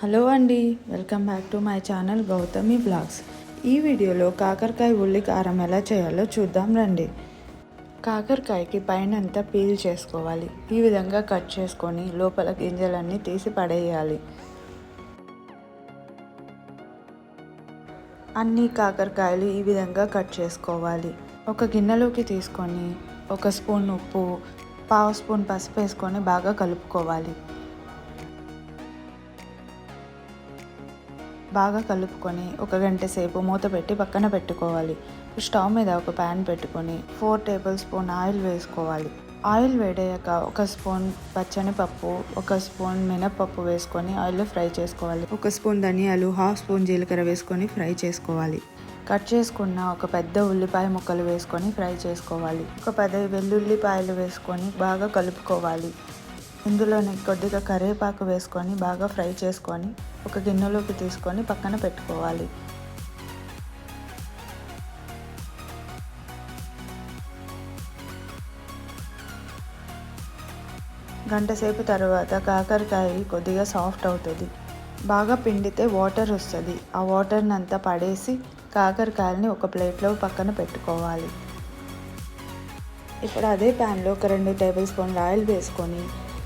Hello అండి, welcome back to my channel Gautami blogs. ఈ వీడియోలో కాకరకాయ ఉల్లి కారం ఎలా చేయాలో చూద్దాం రండి. కాకరకాయకి పైన అంతా పీల్ చేసుకోవాలి. ఈ విధంగా కట్ చేసుకొని లోపల గింజలన్నీ తీసి పడేయాలి. అన్ని కాకరకాయలు ఈ విధంగా కట్ చేసుకోవాలి. ఒక గిన్నెలోకి తీసుకొని ఒక స్పూన్ ఉప్పు, పావు స్పూన్ పసుపు వేసుకొని బాగా కలుపుకోవాలి. బాగా కలుపుకొని ఒక గంట సేపు మూత పెట్టి పక్కన పెట్టుకోవాలి. స్టవ్ మీద ఒక ప్యాన్ పెట్టుకొని 4 టేబుల్ స్పూన్ ఆయిల్ వేసుకోవాలి. ఆయిల్ వేడయ్యాక ఒక స్పూన్ పచ్చని పప్పు, ఒక స్పూన్ మినపప్పు వేసుకొని ఆయిల్లో ఫ్రై చేసుకోవాలి. ఒక స్పూన్ ధనియాలు, హాఫ్ స్పూన్ జీలకర్ర వేసుకొని ఫ్రై చేసుకోవాలి. కట్ చేసుకున్న ఒక పెద్ద ఉల్లిపాయ ముక్కలు వేసుకొని ఫ్రై చేసుకోవాలి. ఒక 10 వెల్లుల్లిపాయలు వేసుకొని బాగా కలుపుకోవాలి. ఇందులోనే కొద్దిగా కరివేపాకు వేసుకొని బాగా ఫ్రై చేసుకొని ఒక గిన్నెలోకి తీసుకొని పక్కన పెట్టుకోవాలి. గంట సేపు తర్వాత కాకరకాయ కొద్దిగా సాఫ్ట్ అవుతుంది. బాగా పిండితే వాటర్ వస్తుంది. ఆ వాటర్ని అంతా పడేసి కాకరకాయలని ఒక ప్లేట్లో పక్కన పెట్టుకోవాలి. ఇప్పుడు అదే ప్యాన్లో ఒక 2 టేబుల్ స్పూన్ల ఆయిల్ వేసుకొని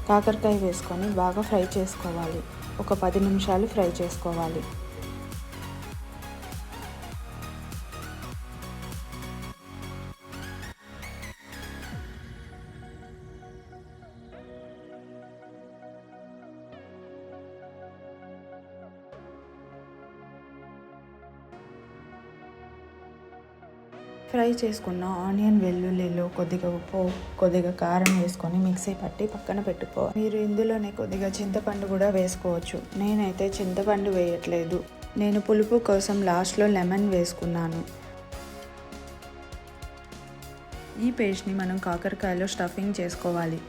కాకరకాయ వేసుకొని బాగా ఫ్రై చేసుకోవాలి. ఒక 10 నిమిషాలు ఫ్రై చేసుకోవాలి. ఫ్రై చేసుకున్న ఆనియన్, వెల్లుల్లిలో కొద్దిగా ఉప్పు, కొద్దిగా కారం వేసుకొని మిక్సీ పట్టి పక్కన పెట్టుకోవాలి. మీరు ఇందులోనే కొద్దిగా చింతపండు కూడా వేసుకోవచ్చు. నేనైతే చింతపండు వేయట్లేదు. నేను పులుపు కోసం లాస్ట్లో లెమన్ వేసుకున్నాను. ఈ పేస్ట్ని మనం కాకరకాయలో స్టఫింగ్ చేసుకోవాలి.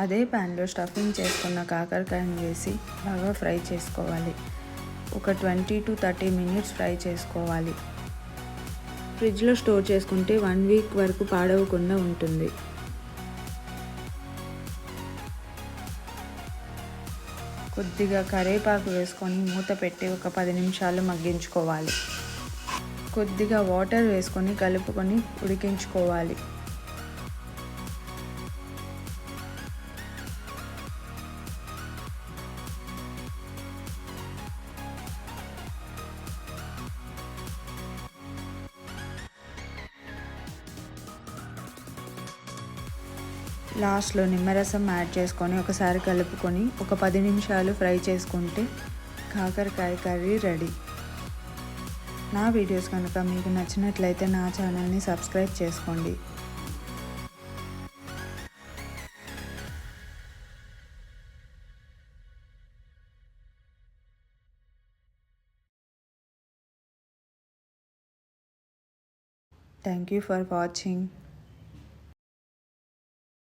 అదే ప్యాన్లో స్టఫింగ్ చేసుకున్న కాకరకాయని వేసి బాగా ఫ్రై చేసుకోవాలి. ఒక 20 to 30 మినిట్స్ ఫ్రై చేసుకోవాలి. ఫ్రిడ్జ్లో స్టోర్ చేసుకుంటే 1 వీక్ వరకు పాడవకుండా ఉంటుంది. కొద్దిగా కరివేపాకు వేసుకొని మూత పెట్టి ఒక 10 నిమిషాలు మగ్గించుకోవాలి. కొద్దిగా వాటర్ వేసుకొని కలుపుకొని ఉడికించుకోవాలి. లాస్ట్లో నిమ్మరసం యాడ్ చేసుకొని ఒకసారి కలుపుకొని ఒక 10 నిమిషాలు ఫ్రై చేసుకుంటే కాకరకాయ కర్రీ రెడీ. నా వీడియోస్ కనుక మీకు నచ్చినట్లయితే నా ఛానల్ని సబ్స్క్రైబ్ చేసుకోండి. Thank you for watching.